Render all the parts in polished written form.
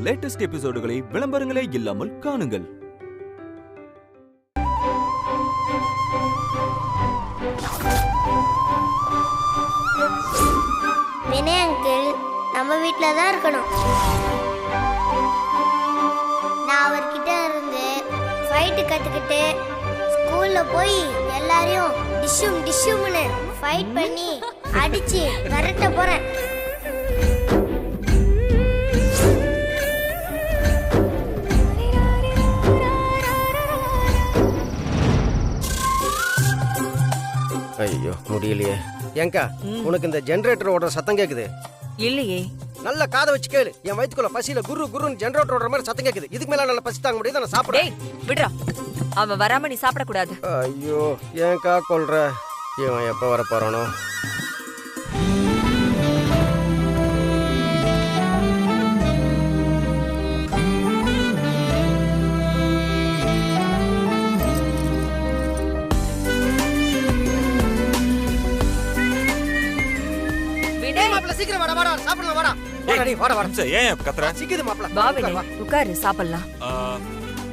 Latest எபிசோடுகளை விளம்பரங்களே இல்லாமல் காணுங்கள். Vinay uncle நம்ம வீட்டில் தான் இருக்கணும். நான் அவர்கிட்ட இருந்து ஃபைட்டு கற்றுக்கிட்டு ஸ்கூலில் போய் எல்லாரையும் டிஷ்ஷும்னு ஃபைட் பண்ணி அடிச்சு விரட்ட போகிறேன். ஐயோ முடியலையே. ஏங்கா உனக்கு இந்த ஜெனரேட்டர் ஓடுற சத்தம் கேக்குது? இல்லையே. நல்ல காதை வச்சு கேளு. என் வயித்துக்குள்ள பசியில குருன்னு ஜெனரேட்டர் ஓடுற மாதிரி சத்தம் கேக்குது. இதுக்கு மேல நல்ல பசி தாங்க முடியாது. நான் சாப்பிடுறேன். விடுறா, அவன் வராம நீ சாப்பிட கூடாது. ஐயோ ஏங்கா கொல்ற? இவன் எப்ப வர போறானோ? சீக்கிரம் வாடா வாடா சாப்பிடலாம் வாடா. வாடா நீ வாடா வாடா. ஏன் கத்துற? சீக்கிரம் மாப்ள. வா வினய், உட்காரு சாப்பிடலாம்.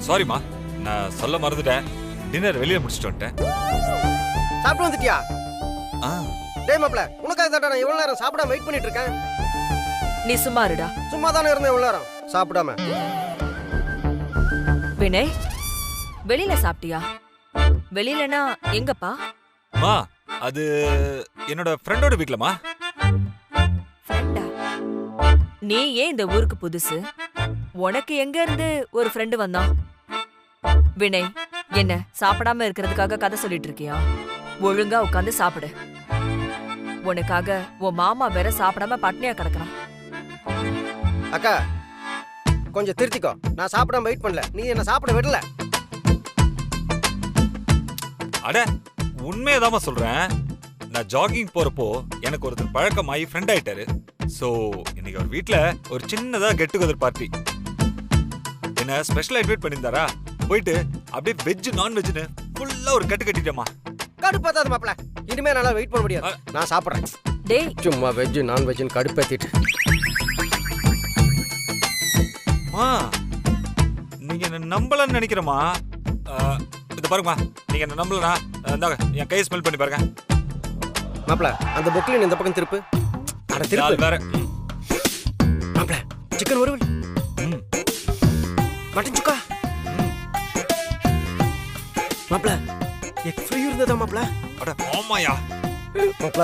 சாரிமா, நான் சொல்ல மறந்துட்டேன். டின்னர் வெளிய முடிச்சிட்டு வந்துட்டேன். சாப்பிட்டு வந்துட்டியா? டேய் மாப்ள, உனக்காக தான் நான் இவ்வளவு நேரம் சாப்பிடாம வெயிட் பண்ணிட்டு இருக்கேன். நீ சும்மா இருடா. சும்மா தானே இருந்தேன் இவ்வளவு நேரம் சாப்பிடாம. வினய், வெளியில சாப்பிட்டியா? வெளியிலனா எங்கப்பா? மா, அது என்னோட ஃப்ரெண்டோட வீட்லமா. நீ ஏன் இந்த ஊருக்கு புதுசு? உனக்கு எங்க இருந்து ஒரு ஃப்ரெண்டு வந்தான்? வினய், என்ன சாப்பிடாம இருக்கிறதுக்காக கதை சொல்லிட்டு இருக்கியா? ஒழுங்கா உட்காந்து சாப்பிடு. உனக்காக உன் மாமா வேற சாப்பிடாம பட்னியா கிடக்குறான். அக்கா கொஞ்சம் திருத்திக்கோ. நான் சாப்பிடாம வெயிட் பண்ணல. நீ என்ன சாப்பிட விடல. அட உண்மையதாமா சொல்றேன். நான் ஜாகிங் போறப்போ எனக்கு ஒருத்தர் பழக்கமாயி ஃப்ரெண்ட் ஆயிட்டாரு. சோ இன்னைக்கு அவர் வீட்ல ஒரு சின்னதா கெட் டுகெதர் பார்ட்டி. என்ன ஸ்பெஷலா இன்வைட் பண்ணிருந்தாரா? போயிட்டு அப்படியே வெஜ் நான்வெஜ்னு ஃபுல்லா ஒரு கட்டு கட்டிட்டேமா. கடுப்பாத்தாது மாப்ள. இனிமே நல்லா வெயிட் பண்ண முடியாது. நான் சாப்பிடுறேன். டேய் சும்மா வெஜ் நான்வெஜ்னு கடுப்பேத்திட்டு. நீங்க என்ன நம்பலன்னு நினைக்கிறேமா? இத பாருங்கம்மா, நீங்க என்ன நம்பலனா இந்தாங்க என் கையை ஸ்மெல் பண்ணி பாருங்க. மாப்ள அந்த பொக்லின் இந்த பக்கம் திருப்பு. அட திருப்பு வேற. மாப்ள சிக்கன் வறுவல். மட்டன் சுக்கா. மாப்ள எக் ஃப்ரை இருந்ததா மாப்ள? அட ஆமாயா. மாப்ள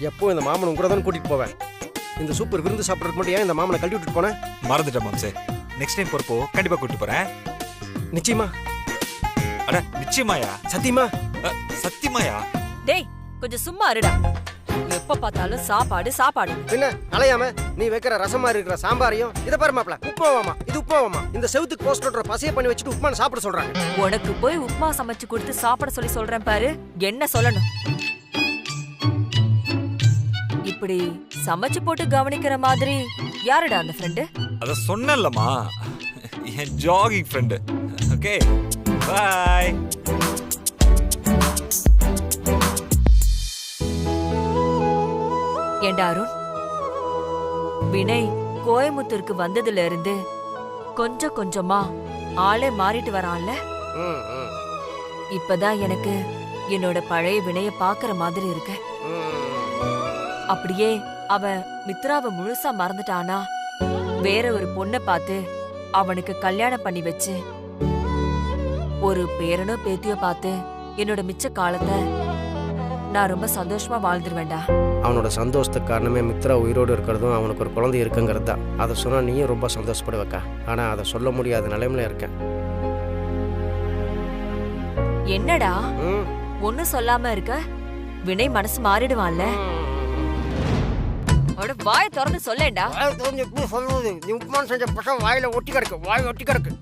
எப்போ இந்த மாமன் கூட தான் கூட்டிட்டு போவேன். இந்த சூப்பர் விருந்து சாப்பிட்றதுக்கு மட்டும் ஏன் இந்த மாமனை கழட்டி விட்டுட்டு போனேன்? மறந்துட்டேன் மாம்சே. நெக்ஸ்ட் டைம் போறப்போ கண்டிப்பா கூட்டிட்டு போறேன். நிச்சயமா? அட நிச்சயமாயா? சத்தியமா? சத்தியமாயா? டேய் கொஞ்சம் சும்மா இருடா. எப்ப பார்த்தாலும் சாப்பாடு சாப்பாடு. என்ன அலையாம நீ வைக்கிற ரசமா இருக்கிற சாம்பாரையும் இத பாரு மாப்ள. உப்புமாவாமா இது? உப்புமாவாமா? இந்த செவுத்துக்கு போஸ்ட் ஓட்டுற பசைய பண்ணி வச்சுட்டு உப்புமா சாப்பிட சொல்றாங்க. உனக்கு போய் உப்புமா சமைச்சு கொடுத்து சாப்பிட சொல்லி சொல்றேன் பாரு. என்ன சொல்லணும்? இப்படி சமைச்சு போட்டு கவனிக்கிற மாதிரி யாருடா அந்த ஃப்ரெண்டு? அத சொன்னேன்லமா, என் ஜாகிங் ஃப்ரெண்டு. Okay bye. ஏண்டா அருண், வினய் கோயமுத்தூருக்கு வந்ததுல இருந்து கொஞ்சம் கொஞ்சமா ஆளே மாறிட்டு வரான்ல. இப்பதான் எனக்கு என்னோட பழைய வினய பாக்குற மாதிரி இருக்கு. அப்படியே அவன் மித்ராவை முழுசா மறந்துட்டானா, வேற ஒரு பொண்ணை பார்த்து அவனுக்கு கல்யாணம் பண்ணி வச்சு ஒரு பேரனோ பேத்தியோ பார்த்து என்னோட மிச்ச காலத்தை நான் ரொம்ப சந்தோஷமா வாழ்ந்துருவேண்டா. அவனோட சந்தோஷத்துக்கு காரணமே மித்ரா உயிரோடு இருக்கிறதும் அவனுக்கு ஒரு குழந்தை இருக்குங்கிறது தான். அதை சொன்னா நீயும் ரொம்ப சந்தோஷப்படுவக்கா. ஆனா அதை சொல்ல முடியாத நிலைமையில இருக்கேன். என்னடா ஒன்னும் சொல்லாம இருக்க? வினய் மனசு மாறிடுவான்ல. வாய திறந்து சொல்லேண்டா. உப்புமா செஞ்ச பசங்க வாயில ஒட்டி கிடக்கு. வாய் ஒட்டி கிடக்கு.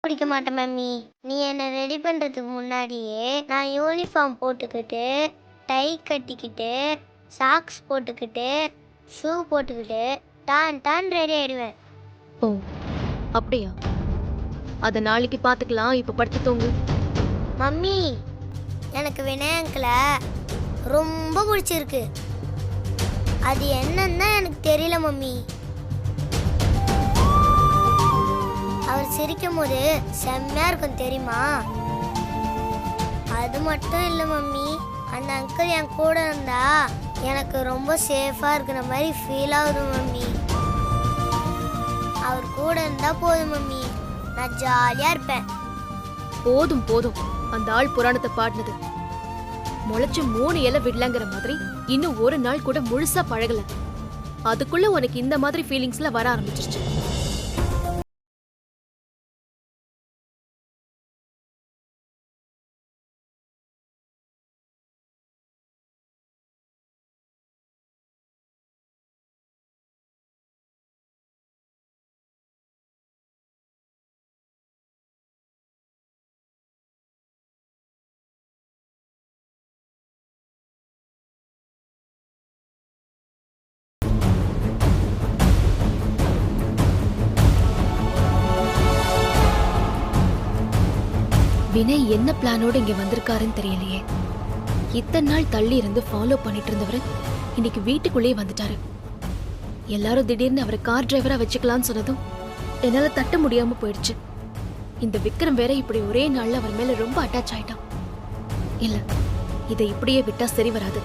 பிடிக்க மாட்டேன் மம்மி. நீ என்னை ரெடி பண்ணுறதுக்கு முன்னாடியே நான் யூனிஃபார்ம் போட்டுக்கிட்டு, டை கட்டிக்கிட்டு, சாக்ஸ் போட்டுக்கிட்டு, ஷூ போட்டுக்கிட்டு டான் ரெடி ஆயிடுவேன். ஓ அப்படியா? அத நாளைக்கு பாத்துக்கலாம், இப்ப படுத்து தூங்கு. மம்மி, எனக்கு விநாயகங்களை ரொம்ப பிடிச்சிருக்கு. அது என்னன்னு தான் எனக்கு தெரியல மம்மி. அவர் சிரிக்கும் போது செம்மையா இருக்கும் தெரியுமா? அது மட்டும் இல்லை மம்மி, அந்த அங்கிள் என் கூட இருந்தா எனக்கு ரொம்ப சேஃபா இருக்கிற மாதிரி ஃபீல் ஆகுது மம்மி. அவர் கூட இருந்தா போதும் மம்மி, நான் ஜாலியா இருப்பேன். போதும் போதும், அந்த ஆள் புராணத்தை பாடினது. முளைச்சு 3 இலை விடலங்கிற மாதிரி இன்னும் ஒரு நாள் கூட முழுசா பழகல, அதுக்குள்ள உனக்கு இந்த மாதிரி ஃபீலிங்ஸ்ல வர ஆரம்பிச்சிருச்சு. வினய் என்ன பிளானோட இங்க வந்திருக்காருன்னு தெரியலையே. இத்தனை நாள் தள்ளி இருந்து ஃபாலோ பண்ணிட்டு இருந்தவரு இன்னைக்கு வீட்டுக்குள்ளேயே வந்துட்டாரு. எல்லாரும் திடீர்னு அவரை கார் டிரைவரா வச்சுக்கலாம்னு சொன்னதும் என்னால தட்ட முடியாம போயிடுச்சு. இந்த விக்ரம் வேற இப்படி ஒரே நாள்ல அவர் மேல ரொம்ப அட்டாச் ஆயிட்டான். இல்ல, இதை இப்படியே விட்டா சரி வராது.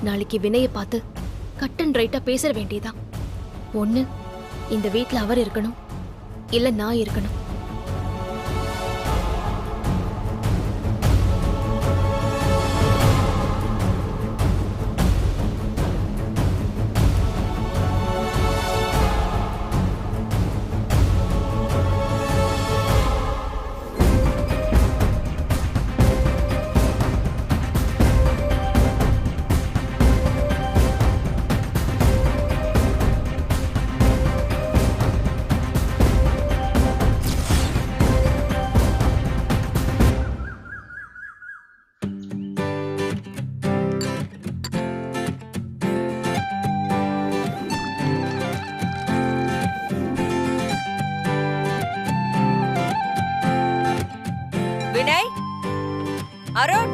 நாளைக்கு வினய பார்த்து கட் அண்ட் ரைட்டா பேச வேண்டியதான். ஒண்ணு இந்த வீட்ல அவர் இருக்கணும், இல்ல நான் இருக்கணும். வினய், அருண்,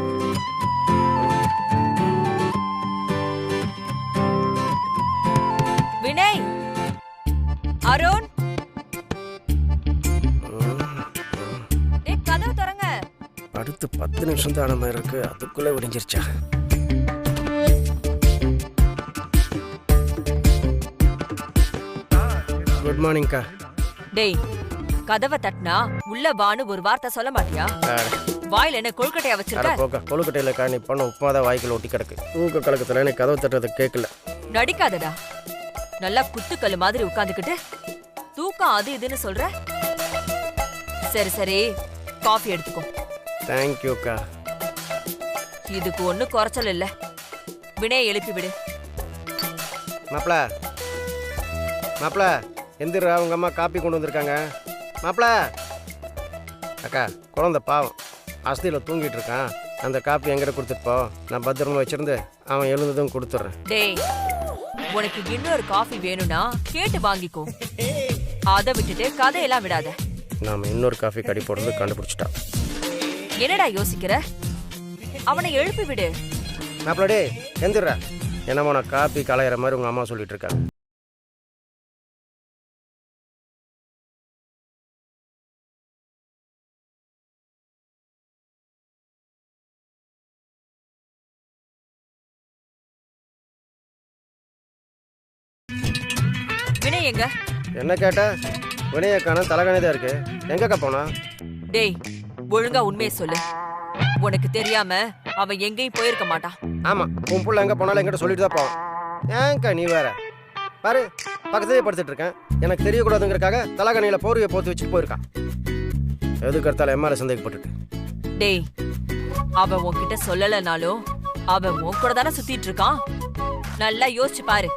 வினய், அருண், கதவு திறங்க. அடுத்து 10 நிமிஷம் தான் மாதிரி இருக்கு, அதுக்குள்ள விடிஞ்சிருச்சா? குட் மார்னிங்க்கா. டேய், கதவை தட்டினா உள்ள வான்னு ஒரு வார்த்தை சொல்ல மாட்டியா? வாயில என்ன கொழுக்கட்டையா வச்சிருக்க? போக்க, கொழுக்கட்டையில காணி பண்ண உப்புமாதான் வாய்க்குள்ள ஒட்டி கிடக்கு. தூக்க கலக்கத்துல எனக்கு கதவு தட்டுறது கேட்கல. நடிக்காதடா, நல்லா குத்துக்கல்லு மாதிரி உட்காந்துக்கிட்டு தூக்கம் அது இதுன்னு சொல்ற. சரி சரி, காஃபி எடுத்துக்கோ. தேங்க்யூக்கா. இதுக்கு ஒண்ணு குறைச்சல் இல்ல. வினயை எழுப்பி விடு. மாப்ள, மாப்ள எந்திரா, உங்க அம்மா காப்பி கொண்டு வந்திருக்காங்க. மாப்ள. அக்கா, குழந்தை பாவம் அஸ்தியில் தூங்கிட்டு இருக்கான். அந்த காப்பி எங்கிட்ட கொடுத்துட்டு போ, நான் பத்திரமா வச்சிருந்து அவன் எழுந்ததும் கொடுத்துட்றேன். டேய், உனக்கு இன்னொரு காஃபி வேணும்னா கேட்டு வாங்கிக்கோ. அதை விட்டுட்டு கதையெல்லாம் விடாத. நாம இன்னொரு காஃபி கடி போடுறது கண்டுபிடிச்சிட்டான். என்னடா யோசிக்கிற? அவனை எழுப்பி விடு. மாப்ளடே எந்திரா, என்னமோ நான் காப்பி களையிற மாதிரி உங்க அம்மா சொல்லிட்டு இருக்காங்க. வினய் எங்க? என்ன கேட்ட? வினயக்கான தலைகணிதான் இருக்கு. எங்கக்கா போனா? டேய், ஒழுங்கா உண்மையை சொல்லு. உனக்கு தெரியாம அவன் எங்கேயும் போயிருக்க மாட்டான். ஆமா, உன் புள்ள எங்க போனாலும் என்கிட்ட சொல்லிட்டு தான் போவான். ஏன்க்கா நீ வேற பாரு, பக்கத்துலேயே படுத்துட்டு இருக்கேன். எனக்கு தெரியக்கூடாதுங்கிறக்காக தலைகணியில போர்வையை போத்து வச்சுட்டு போயிருக்கான். எதுக்கு எடுத்தாலும் எம்மால சந்தேகப்பட்டுட்டு. டேய், அவன் உன்கிட்ட சொல்லலனாலும் அவன் உன் கூட தானே சுத்திட்டு இருக்கான். நல்லா யோசிச்சு பாரு,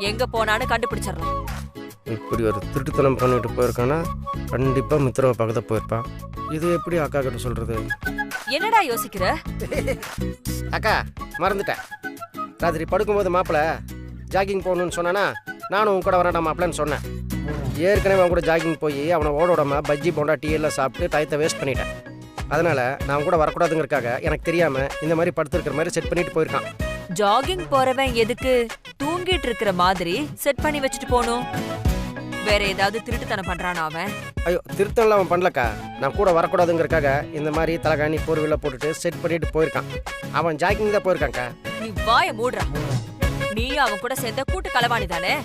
எங்க போனான்னு கண்டுபிடிச்சிடலாம். இப்படி ஒரு திருட்டுத்தனம் பண்ணிட்டு போயிருக்கானா கண்டிப்பாக மித்ராவை பக்கத்தில் போயிருப்பான். இது எப்படி அக்கா கிட்ட சொல்கிறது? என்னடா யோசிக்கிற? அக்கா மறந்துட்டேன். ராத்திரி படுக்கும்போது மாப்பிள்ளை ஜாகிங் போகணுன்னு சொன்னானா, நானும் உன் கூட வரேன்டா மாப்பிள்ளைன்னு சொன்னேன். ஏற்கனவே அவன் கூட ஜாகிங் போய் அவனை ஓட விடாம பஜ்ஜி போண்டா டீ எல்லாம் சாப்பிட்டு டயத்தை வேஸ்ட் பண்ணிட்டேன். அதனால் நான் அவன் கூட வரக்கூடாதுங்கிறக்காக எனக்கு தெரியாமல் இந்த மாதிரி படுத்துருக்கிற மாதிரி செட் பண்ணிட்டு போயிருக்கான். ஜாகிங் போறவன் எதுக்கு தூங்கிட்டு இருக்கிற மாதிரி செட் பண்ணி வச்சுட்டு போகணும்? வேற ஏதாவது திருட்டுத்தனம் பண்றானா அவன்? ஐயோ, திருத்தம்லாம் அவன் பண்ணலக்கா. நான் கூட வரக்கூடாதுங்கிறக்காக இந்த மாதிரி தலைகாணி போர்வில்ல போட்டுட்டு செட் பண்ணிட்டு போயிருக்கான். அவன் ஜாகிங் தான் போயிருக்கான்க்கா. நீ வாய மூடுறா. நீ அவன் கூட சேர்ந்த கூட்டு களவாணி தானே?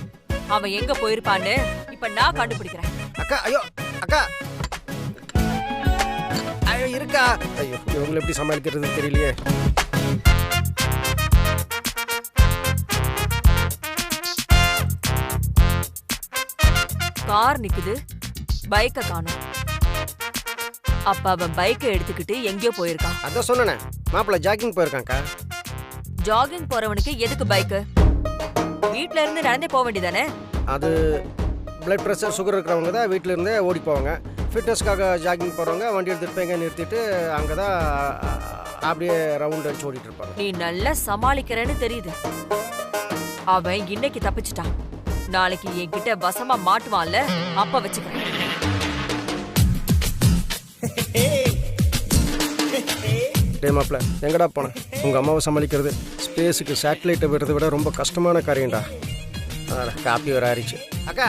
அவன் எங்க போயிருப்பான்னு இப்ப நான் கண்டுபிடிக்கிறேன். அக்கா ஐயோ அக்கா ஐயோ இருக்கா. ஐயோ, இவங்களை எப்படி சமாளிக்கிறது தெரியலையே. கார் நிக்குது, பைக்க காணோம். அப்ப அவன் பைக்கை எடுத்துக்கிட்டு எங்கேயோ போயிருக்கான். அதான் சொன்னேன், மாப்பிள்ளை ஜாகிங் போயிருக்கான்க்கா. ஜாகிங் போறவனுக்கு எதுக்கு பைக்கு? வீட்ல இருந்து நடந்தே போக வேண்டியதானே? அது பிளட் ப்ரெஷர் சுகர் இருக்கிறவங்க தான் வீட்டில் இருந்தே ஓடி போவாங்க. ஃபிட்னஸ்க்காக ஜாகிங் போகிறவங்க வண்டி எடுத்துகிட்டு போய் எங்கே நிறுத்திட்டு அங்கே தான் அப்படியே ரவுண்ட் அடிச்சு ஓடிட்டு இருப்பாங்க. நீ நல்லா சமாளிக்கிறேன்னு தெரியுது. அவன் இன்னைக்கு தப்பிச்சிட்டான். நாளைக்கு என்கிட்ட வசமா மாட்டுவான்ல, அப்ப வச்சுக்கிறேன். டே மாப்பிள்ள, எங்கடா போனேன்? உங்கள் அம்மாவை சமாளிக்கிறது ஸ்பேஸுக்கு சேட்டலைட்டை விடுறதை விட ரொம்ப கஷ்டமான காரியம்டா. காப்பி வர ஆரிச்சு. அக்கா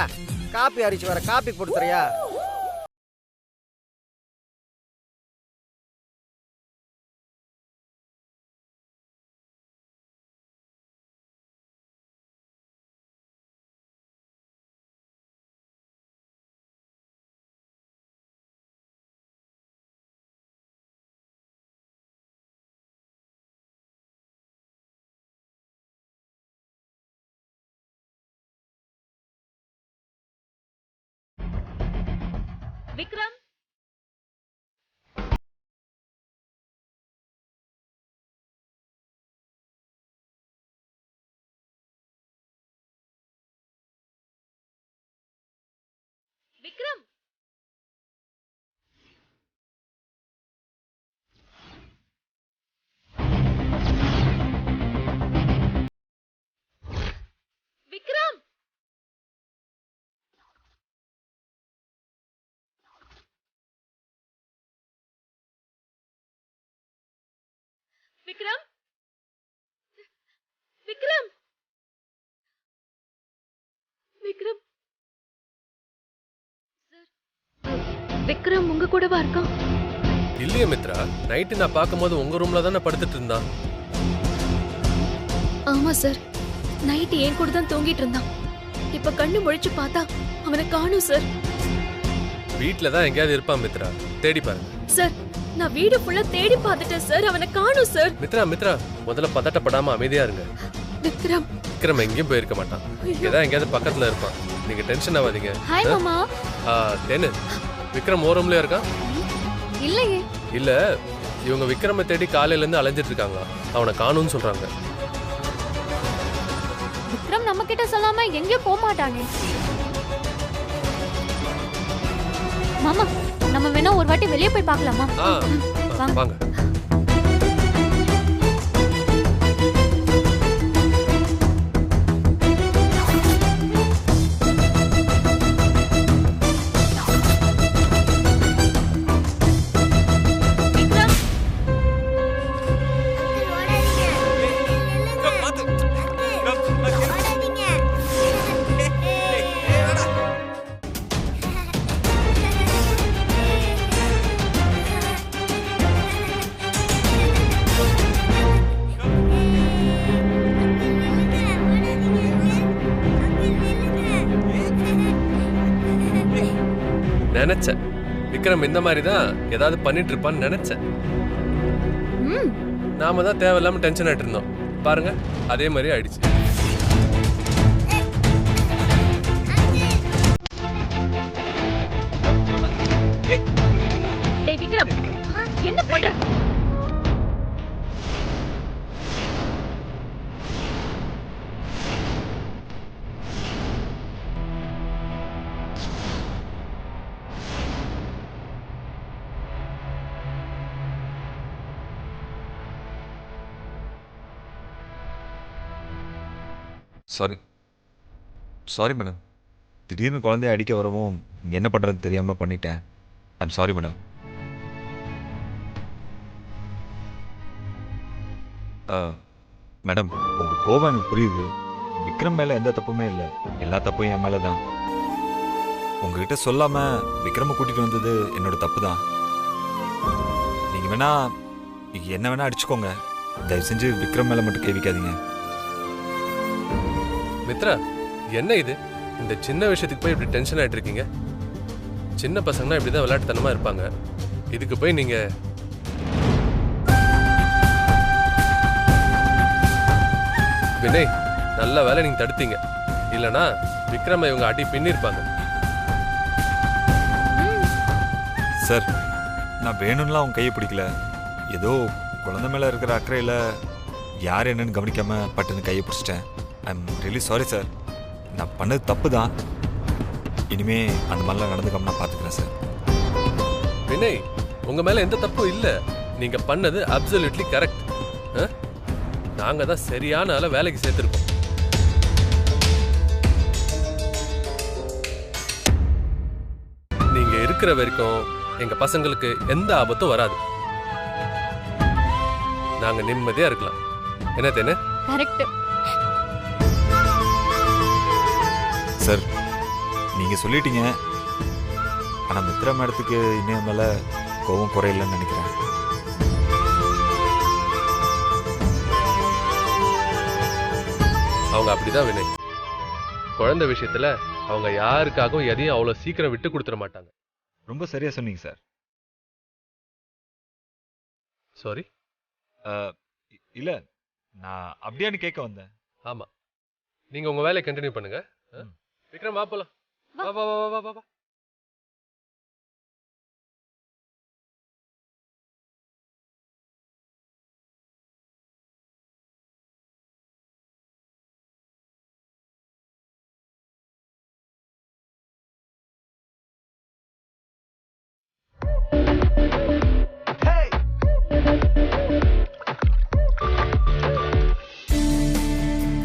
காப்பி ஆரிச்சு, வர காப்பி கொடுத்துறியா? விக்ரம், விக்ரம், விக்ரம். விக்ரம், விக்ரம், விக்ரம். விக்ரம் உங்க கூடவா இருக்கான்? இல்லையே மித்ரா, நைட்டு நான் பார்க்கும்போது உங்க ரூம்ல தானே படுத்துட்டு இருந்தான். ஆமா சார், நைட்டு என் கூட தான் தூங்கிட்டு இருந்தான். இப்ப கண்ணு முழிச்சு பார்த்தா அவனை காணும் சார். வீட்ல தான் எங்கேயாவது இருப்பான் மித்ரா, தேடி பாருங்க. சார், நான் வீடு ஃபுல்லா தேடி பார்த்துட்டேன் சார், அவனை காணும் சார். மித்ரா முதல்ல பதட்டப்படாம அமைதியா இருங்க. விக்ரம் விக்ரம் எங்கேயும் போயிருக்க மாட்டான், இங்கதான் எங்கேயாவது பக்கத்துல இருப்பான். நீங்க டென்ஷன் ஆகாதீங்க. ஹாய் மாமா. தேனு, விக்ரம் ஓ ரூம்லயே இருக்கான்? இல்லையே. இல்ல, இவங்க விக்ரமை தேடி காலையில இருந்து அலைஞ்சிட்டு இருக்காங்க. அவனை காணும்னு சொல்றாங்க. விக்ரம் நம்ம கிட்ட சொல்லாம எங்கேயும் போக மாட்டானே. மாமா, நம்ம வேணா ஒரு வாட்டி வெளியே போய் பார்க்கலாமா? வாங்க. நினைச்சேன் விக்ரம் இந்த மாதிரி தான் ஏதாவது பண்ணிட்டு இருப்பான்னு நினைச்சேன். நாம தான் தேவையில்லாம டென்ஷன் ஆயிட்டு இருந்தோம். பாருங்க, அதே மாதிரி ஆயிடுச்சு. விக்ரம், என்ன பண்ற? Sorry madam. திடீர்னு குழந்தைய அடிக்க வரவும் என்ன பண்ணுறது தெரியாமல் பண்ணிட்டேன். I'm sorry madam. மேடம், உங்கள் கோபம் எனக்கு புரியுது. விக்ரம் மேலே எந்த தப்புமே இல்லை. எல்லா தப்பும் என் மேலே தான். உங்ககிட்ட சொல்லாமல் விக்ரமை கூட்டிகிட்டு வந்தது என்னோட தப்பு தான். நீங்கள் வேணா என்ன வேணா அடிச்சுக்கோங்க. தயவு செஞ்சு விக்ரம் மேலே மட்டும் கை வைக்காதீங்க. மித்ரா, என்ன இது? இந்த சின்ன விஷயத்துக்கு போய் இப்படி டென்ஷன் ஆகிட்டு இருக்கீங்க. சின்ன பசங்கன்னா இப்படி தான் விளையாட்டுத்தனமாக இருப்பாங்க. இதுக்கு போய் நீங்கள் வினய், நல்ல வேலை நீங்கள் தடுத்தீங்க. இல்லைனா விக்ரம இவங்க அடி பின்னிருப்பாங்க. சார், நான் வேணும்லாம் அவங்க கையை பிடிக்கல. ஏதோ குழந்தை மேலே இருக்கிற அக்கறையில் யார் என்னன்னு கவனிக்காமல் பட்டுன்னு கையை பிடிச்சிட்டேன். I'm really sorry sir. நான் பண்ணது தப்பு தான். இனிமே அந்த மாதிரிலாம் நடந்துக்காம நான் பார்த்துக்கிறேன் சார். வினய், உங்க மேல எந்த தப்பும் இல்லை. நீங்க பண்ணது அப்சல்யூட்லி கரெக்ட். நாங்க தான் சரியான ஆளை வேலைக்கு சேர்த்திருக்கோம். நீங்க இருக்கிற வரைக்கும் எங்க பசங்களுக்கு எந்த ஆபத்தும் வராது. நாங்க நிம்மதியா இருக்கலாம். என்ன தேனே? கரெக்ட். சார், நீங்கள் சொல்லிட்டீங்க. ஆனால் மித்ரா மேடத்துக்கு இன்னும் மேலே கோவம் குறையிலன்னு நினைக்கிறேன். அவங்க அப்படிதான் வினய். குழந்தை விஷயத்துல அவங்க யாருக்காகவும் எதையும் அவ்வளவு சீக்கிரம் விட்டு கொடுத்துட மாட்டாங்க. ரொம்ப சரியா சொன்னீங்க சார். சாரி. இல்லை, நான் அப்படியான்னு கேட்க வந்தேன். ஆமா, நீங்க உங்க வேலையை கண்டினியூ பண்ணுங்க. விக்ரம், வா போலாம். வா வா வா வா வா வா.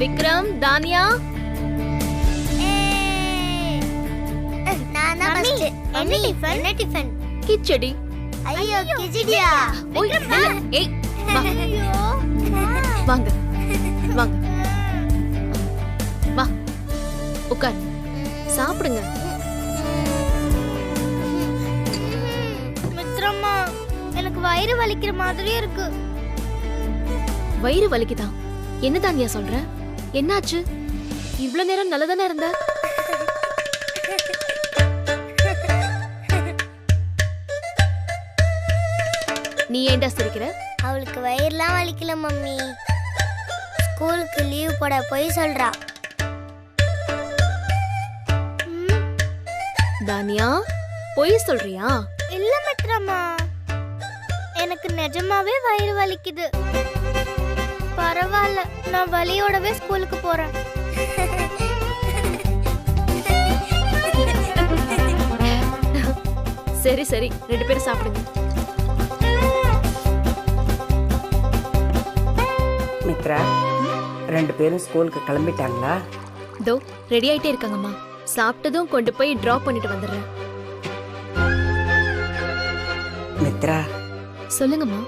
விக்ரம், தானியா, என்ன டிஃபன்? கிச்சடி. ஐயோ, கிச்சடியா? ஓய், நில்லு. ஏய், வா. வாங்க வாங்க வா, உட்கார், சாப்பிடுங்க. மித்ரம்மா, எனக்கு வயிறு வலிக்கிற மாதிரியே இருக்கு. வயிறு வலிக்குதா? என்ன தானியா சொல்ற? என்னாச்சு? இவ்வளவு நேரம் நல்லதானே இருந்த? நீ ஏன்டா சிரிக்கிற? அவளுக்கு வயிறுலாம் வலிக்கல மம்மி. ஸ்கூலுக்கு லீவ் போட போய் சொல்றா. தானியா, பொய் சொல்றியா? இல்ல மித்ரம்மா, எனக்கு நிஜமாவே வயிறு வலிக்குது. பரவாயில்ல, நான் வலியோடவே ஸ்கூலுக்கு போறேன். சரி சரி, 2 பேரும் சாப்பிடுங்க. மித்ரா, 2 பேரும் ஸ்கூலுக்கு கிளம்பிட்டாங்களா? தோ ரெடி ஆயிட்டே இருக்காங்கம்மா. சாப்பிட்டதும் கொண்டு போய் டிராப் பண்ணிட்டு வந்துடுறேன். மித்ரா, சொல்லுங்கம்மா.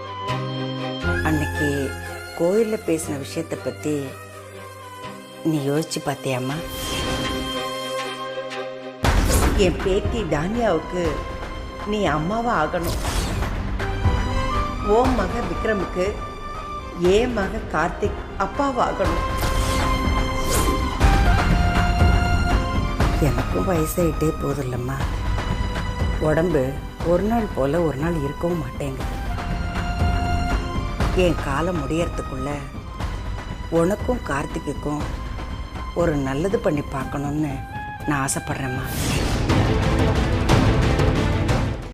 அன்னைக்கு கோயில்ல பேசின விஷயத்தை பத்தி நீ யோசிச்சு பார்த்தியாம்மா? என் பேத்தி தானியாவுக்கு நீ அம்மாவா ஆகணும். ஓ மக விக்ரமுக்கு ஏன் மக கார்த்திக் அப்பாவா ஆகணும். எனக்கும் வயசாயிட்டே போதில்லம்மா. உடம்பு ஒரு நாள் போல ஒரு நாள் இருக்கவும் மாட்டேங்குது. என் காலம் முடியறதுக்குள்ள உனக்கும் கார்த்திக்குக்கும் ஒரு நல்லது பண்ணி பார்க்கணும்னு நான் ஆசைப்படுறேம்மா.